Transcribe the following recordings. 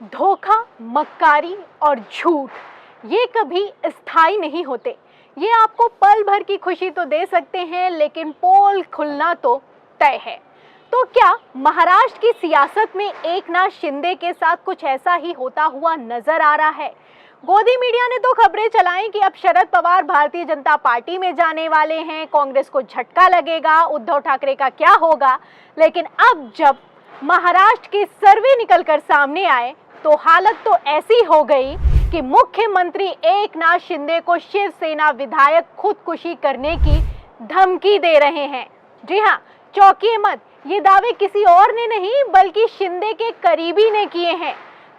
धोखा, मक्कारी और झूठ ये कभी स्थायी नहीं होते। ये आपको पल भर की खुशी तो दे सकते हैं, लेकिन पोल खुलना तो तय है। तो क्या महाराष्ट्र की सियासत में एकनाथ शिंदे के साथ कुछ ऐसा ही होता हुआ नजर आ रहा है? गोदी मीडिया ने तो खबरें चलाई कि अब शरद पवार भारतीय जनता पार्टी में जाने वाले हैं, कांग्रेस को झटका लगेगा, उद्धव ठाकरे का क्या होगा। लेकिन अब जब महाराष्ट्र के सर्वे निकलकर सामने आए तो हालत तो ऐसी हो गई कि मुख्यमंत्री एकनाथ शिंदे को शिवसेना विधायक खुदकुशी करने की धमकी दे रहे हैं। जी हाँ, चौंकिए मत, ये दावे किसी और ने नहीं बल्कि शिंदे के करीबी ने किए हैं।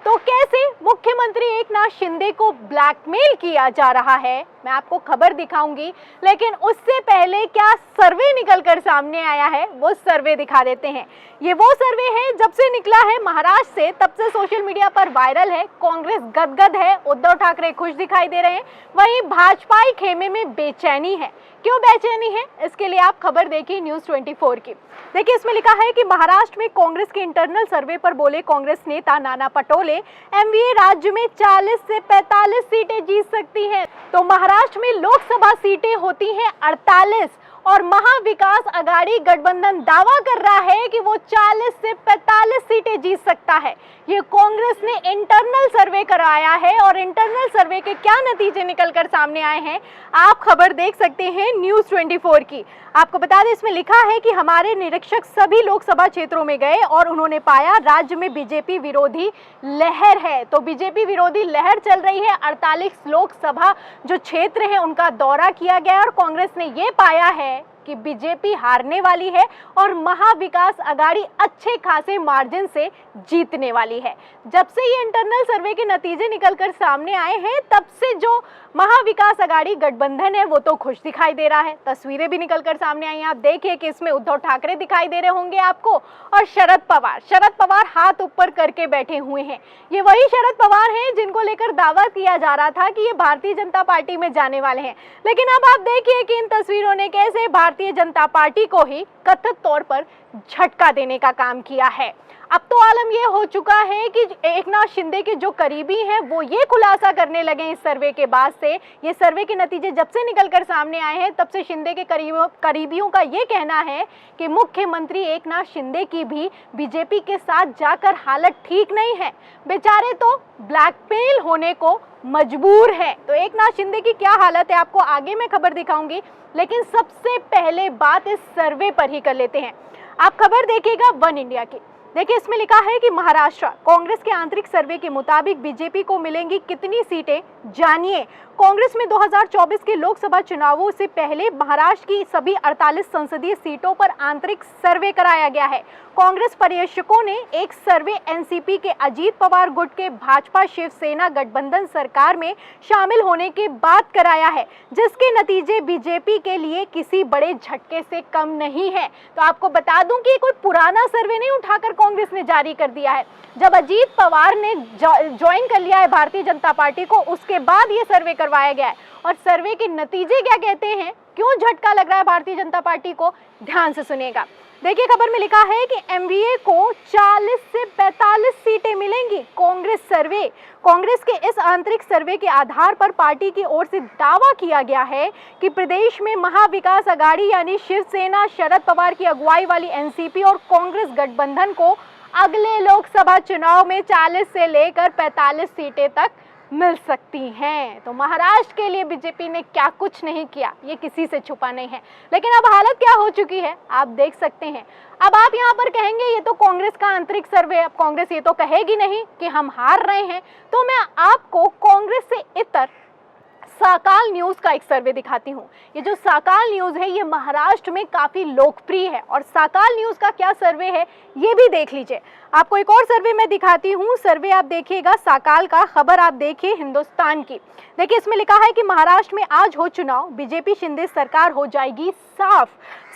तो कैसे मुख्यमंत्री एकनाथ शिंदे को ब्लैकमेल किया जा रहा है, मैं आपको खबर दिखाऊंगी। लेकिन उससे पहले क्या सर्वे निकलकर सामने आया है, वो सर्वे दिखा देते हैं। ये वो सर्वे है जब से निकला है महाराष्ट्र से तब से सोशल मीडिया पर वायरल है। कांग्रेस गदगद है, उद्धव ठाकरे खुश दिखाई दे रहे हैं, वहीं भाजपाई खेमे में बेचैनी है। क्यों बेचैनी है, इसके लिए आप खबर देखिए न्यूज़ 24 की। देखिए, इसमें लिखा है कि महाराष्ट्र में कांग्रेस के इंटरनल सर्वे पर बोले कांग्रेस नेता नाना पटोले, एमवीए राज्य में 40 से 45 सीटें जीत सकती हैं। तो महाराष्ट्र में लोकसभा सीटें होती हैं 48 और महाविकास आघाड़ी गठबंधन दावा कर रहा है कि वो 40 से 45 सीटें जीत सकता है। ये कांग्रेस ने इंटरनल सर्वे कराया है और इंटरनल सर्वे के क्या नतीजे निकलकर सामने आए हैं आप खबर देख सकते हैं न्यूज़ 24 की। आपको बता दें, इसमें लिखा है कि हमारे निरीक्षक सभी लोकसभा क्षेत्रों में गए और उन्होंने पाया राज्य में बीजेपी विरोधी लहर है। तो बीजेपी विरोधी लहर चल रही है। 48 लोकसभा जो क्षेत्र है उनका दौरा किया गया और कांग्रेस ने ये पाया है कि बीजेपी हारने वाली है और महाविकास आघाड़ी अच्छे खासे मार्जिन से जीतने वाली है। जब से ये इंटरनल सर्वे के नतीजे निकलकर सामने आए हैं तब से जो महाविकास आघाड़ी गठबंधन है वो तो खुश दिखाई दे रहा है। तस्वीरें भी निकलकर सामने आई हैं, आप देखिए कि इसमें उद्धव ठाकरे दिखाई दे रहे होंगे आपको और शरद पवार हाथ ऊपर करके बैठे हुए हैं। ये वही शरद पवार हैं जिनको लेकर दावा किया जा रहा था कि ये भारतीय जनता पार्टी में जाने वाले हैं। लेकिन अब आप देखिए कि इन तस्वीरों ने कैसे भारतीय जनता पार्टी को ही कथित तौर पर झटका देने का काम किया है। अब तो आलम ये हो चुका है कि एकनाथ शिंदे के जो करीबी हैं वो ये खुलासा करने लगे इस सर्वे के बाद से। ये सर्वे के नतीजे जब से निकलकर सामने आए हैं तब से शिंदे के करीबियों का ये कहना है कि मुख्यमंत्री एकनाथ शिंदे की भी बीजेपी के साथ जाकर हालत ठीक नहीं है। बेचारे तो ब्लैकमेल होने को मजबूर है। तो एकनाथ शिंदे की क्या हालत है आपको आगे मैं खबर दिखाऊंगी, लेकिन सबसे पहले बात इस सर्वे पर ही कर लेते हैं। आप खबर देखिएगा वन इंडिया की। देखिए, इसमें लिखा है कि महाराष्ट्र कांग्रेस के आंतरिक सर्वे के मुताबिक बीजेपी को मिलेंगी कितनी सीटें, जानिए। कांग्रेस में 2024 के लोकसभा चुनावों से पहले महाराष्ट्र की सभी 48 संसदीय सीटों पर आंतरिक सर्वे कराया गया है। कांग्रेस पर्यवेक्षकों ने एक सर्वे एनसीपी के अजीत पवार गुट के भाजपा शिवसेना गठबंधन सरकार में शामिल होने के बाद कराया है, जिसके नतीजे बीजेपी के लिए किसी बड़े झटके से कम नहीं है। तो आपको बता दूं कि कोई पुराना सर्वे नहीं उठाकर कांग्रेस ने जारी कर दिया है। जब अजीत पवार ने ज्वाइन कर लिया है भारतीय जनता पार्टी को, उसके बाद ये सर्वे करवाया गया है। और सर्वे के नतीजे क्या कहते हैं, क्यों झटका लग रहा है भारतीय जनता पार्टी को, ध्यान से सुनिएगा। देखिए, खबर में लिखा है कि एमवीए को 40 से 45 सीटें मिलेंगी। कांग्रेस के इस आंतरिक सर्वे के आधार पर पार्टी की ओर से दावा किया गया है कि प्रदेश में महाविकास आघाड़ी यानी शिवसेना, शरद पवार की अगुवाई वाली एनसीपी और कांग्रेस गठबंधन को अगले लोकसभा चुनाव में 40 से लेकर 45 सीटें तक मिल सकती हैं। तो महाराष्ट्र के लिए बीजेपी ने क्या कुछ नहीं किया, ये किसी से छुपा नहीं है। लेकिन अब हालत क्या हो चुकी है आप देख सकते हैं। अब आप यहाँ पर कहेंगे ये तो कांग्रेस का आंतरिक सर्वे है, अब कांग्रेस ये तो कहेगी नहीं कि हम हार रहे हैं। तो मैं आपको कांग्रेस से इतर साकाल न्यूज का एक सर्वे दिखाती हूँ। ये जो साकाल न्यूज है ये महाराष्ट्र में काफी लोकप्रिय है और साकाल न्यूज का क्या सर्वे है ये भी देख लीजिए। आपको एक और सर्वे मैं दिखाती हूँ, सर्वे आप देखिएगा साकाल का। खबर आप देखिए हिंदुस्तान की। देखिए, इसमें लिखा है कि महाराष्ट्र में आज हो चुनाव, बीजेपी शिंदे सरकार हो जाएगी साफ।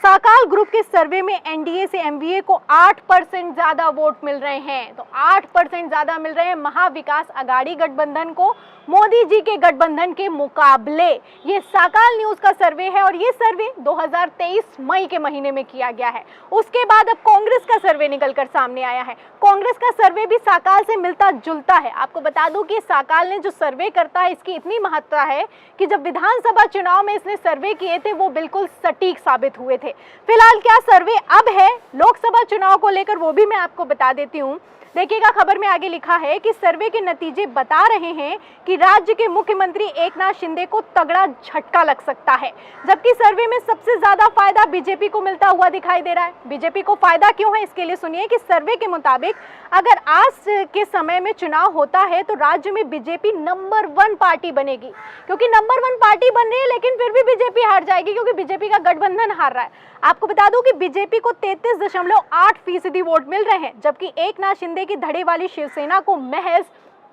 साकाल ग्रुप के सर्वे में एनडीए से एमवीए को 8% ज्यादा वोट मिल रहे हैं। तो 8% ज्यादा मिल रहे हैं महाविकास अघाड़ी गठबंधन को मोदी जी के गठबंधन के मुकाबले। ये साकाल न्यूज का सर्वे है और ये सर्वे 2023 मई के महीने में किया गया है। उसके बाद अब कांग्रेस का सर्वे निकलकर सामने आया है। कांग्रेस का सर्वे भी साकाल से मिलता जुलता है। आपको बता दूं कि साकाल ने जो सर्वे करता है इसकी इतनी महत्ता है कि जब विधानसभा चुनाव में इसने सर्वे किए थे वो बिल्कुल सटीक साबित हुए थे। फिलहाल क्या सर्वे अब है लोकसभा चुनाव को लेकर वो भी मैं आपको बता देती हूँ। देखिएगा, खबर में आगे लिखा है कि सर्वे के नतीजे बता रहे हैं कि राज्य के मुख्यमंत्री एकनाथ शिंदे को तगड़ा झटका लग सकता है, जबकि सर्वे में सबसे ज्यादा फायदा बीजेपी को मिलता हुआ दिखाई दे रहा है। बीजेपी को फायदा क्यों है, इसके लिए सुनिए कि सर्वे के मुताबिक अगर आज के समय में चुनाव होता है तो राज्य में बीजेपी नंबर 1 पार्टी बनेगी, क्योंकि नंबर 1 पार्टी बन रही है लेकिन फिर भी बीजेपी हार जाएगी क्योंकि बीजेपी का गठबंधन हार रहा है। आपको बता दूं कि बीजेपी को 33.8% वोट मिल रहे हैं, जबकि एकनाथ शिंदे की धड़े वाली शिवसेना को महज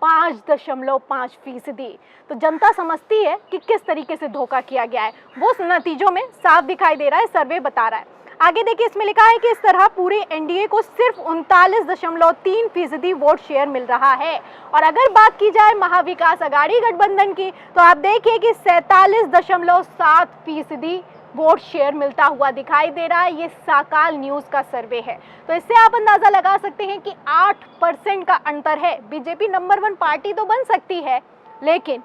5.5%। तो जनता समझती है कि किस तरीके से धोखा किया गया है, वो नतीजों में साफ दिखाई दे रहा है, सर्वे बता रहा है। आगे देखिए, इसमें लिखा है कि इस तरह पूरे एनडीए को सिर्फ 39.3% वोट शेयर मिल रहा है। और अगर बात की जाए महाविकास अघाड़ी गठबंधन की तो आप देखिए कि 47.7% वोट शेयर मिलता हुआ दिखाई दे रहा है। ये साकाल न्यूज का सर्वे है। तो इससे आप अंदाजा लगा सकते हैं कि 8% का अंतर है। बीजेपी नंबर 1 पार्टी तो बन सकती है लेकिन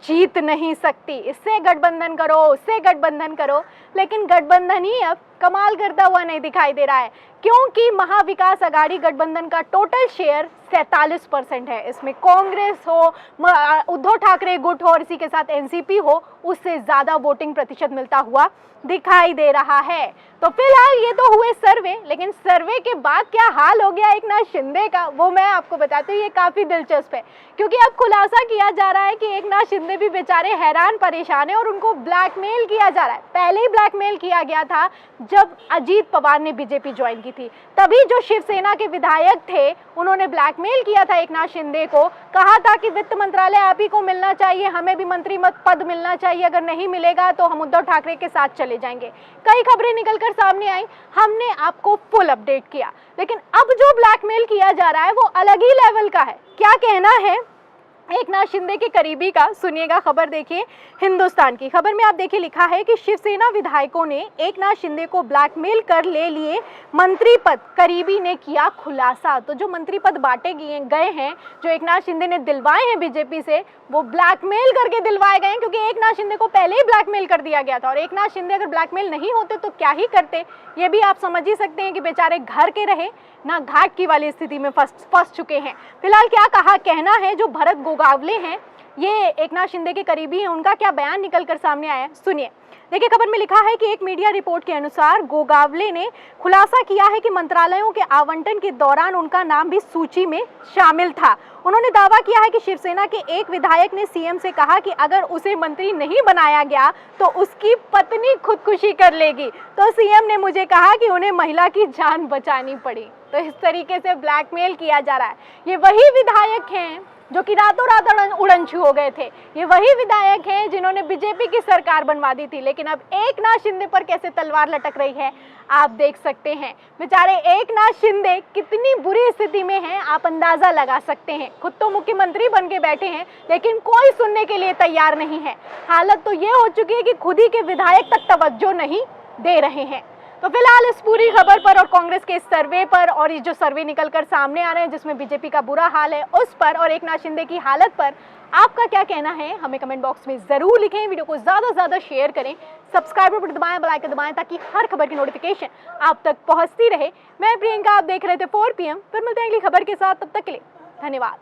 जीत नहीं सकती। इससे गठबंधन करो, उससे गठबंधन करो, लेकिन गठबंधन ही अब कमाल करता हुआ नहीं दिखाई दे रहा है, क्योंकि महाविकास अघाड़ी गठबंधन का टोटल शेयर 47% है। इसमें कांग्रेस हो, उद्धव ठाकरे गुट हो और इसी के साथ एनसीपी हो, उससे ज्यादा वोटिंग प्रतिशत मिलता हुआ दिखाई दे रहा है। तो फिलहाल ये तो हुए सर्वे, लेकिन सर्वे के बाद क्या हाल हो गया एकनाथ शिंदे का वो मैं आपको बताती हूँ। ये काफी दिलचस्प है क्योंकि अब खुलासा किया जा रहा है कि एकनाथ शिंदे भी बेचारे हैरान परेशान है और उनको ब्लैकमेल किया जा रहा है। पहले ही ब्लैकमेल किया गया था जब अजीत पवार ने बीजेपी ज्वाइन की थी, तभी जो शिवसेना के विधायक थे उन्होंने ब्लैकमेल किया था एकनाथ शिंदे को, कहा था कि वित्त मंत्रालय आप ही को मिलना चाहिए, हमें भी मंत्री पद मिलना चाहिए, अगर नहीं मिलेगा तो हम उद्धव ठाकरे के साथ चले जाएंगे। कई खबरें निकलकर सामने आई, हमने आपको फुल अपडेट किया। लेकिन अब जो ब्लैकमेल किया जा रहा है वो अलग ही लेवल का है। क्या कहना है एकनाथ शिंदे के करीबी का, सुनिएगा। खबर देखिए हिंदुस्तान की। खबर में आप देखिए लिखा है कि शिवसेना विधायकों ने एकनाथ शिंदे को ब्लैकमेल कर ले लिए मंत्री पद, करीबी ने किया खुलासा। तो जो मंत्री पद बांटे गए हैं, जो एकनाथ शिंदे ने दिलवाए हैं बीजेपी से, वो ब्लैकमेल करके दिलवाए गए हैं, क्योंकि एकनाथ शिंदे को पहले ही ब्लैकमेल कर दिया गया था। और एकनाथ शिंदे अगर ब्लैकमेल नहीं होते तो क्या ही करते, ये भी आप समझ ही सकते हैं कि बेचारे घर के रहे ना घाट की वाली स्थिति में फंस चुके हैं। फिलहाल क्या कहना है जो भरत गोगावले हैं, ये एकनाथ शिंदे के करीबी हैं, उनका क्या बयान निकलकर सामने आया है, सुनिए। देखिए, खबर में लिखा है कि एक मीडिया रिपोर्ट के अनुसार गोगावले ने खुलासा किया है कि मंत्रालयों के आवंटन के दौरान उनका नाम भी सूची में शामिल था। उन्होंने दावा किया है कि शिवसेना के एक विधायक ने सीएम से कहा कि अगर उसे मंत्री नहीं बनाया गया तो उसकी पत्नी खुदकुशी कर लेगी, तो सीएम ने मुझे कहा कि उन्हें महिला की जान बचानी पड़ी। तो इस तरीके से ब्लैकमेल किया जा रहा है। ये वही विधायक हैं जो कि रातों रात उड़नछू हो गए थे, ये वही विधायक हैं जिन्होंने बीजेपी की सरकार बनवा दी थी। लेकिन अब एकनाथ शिंदे पर कैसे तलवार लटक रही है आप देख सकते हैं। बेचारे एकनाथ शिंदे कितनी बुरी स्थिति में हैं आप अंदाजा लगा सकते हैं। खुद तो मुख्यमंत्री बन के बैठे हैं लेकिन कोई सुनने के लिए तैयार नहीं है। हालत तो ये हो चुकी है कि खुद ही के विधायक तक तवज्जो नहीं दे रहे हैं। तो फिलहाल इस पूरी खबर पर और कांग्रेस के सर्वे पर और ये जो सर्वे निकलकर सामने आ रहे हैं जिसमें बीजेपी का बुरा हाल है उस पर और एकनाथ शिंदे की हालत पर आपका क्या कहना है, हमें कमेंट बॉक्स में जरूर लिखें। वीडियो को ज्यादा से ज्यादा शेयर करें, सब्सक्राइब बटन दबाएं, बेल आइकन दबाएं ताकि हर खबर की नोटिफिकेशन आप तक पहुंचती रहे। मैं प्रियंका, आप देख रहे थे 4 PM। फिर मिलते हैं अगली खबर के साथ, तब तक के लिए धन्यवाद।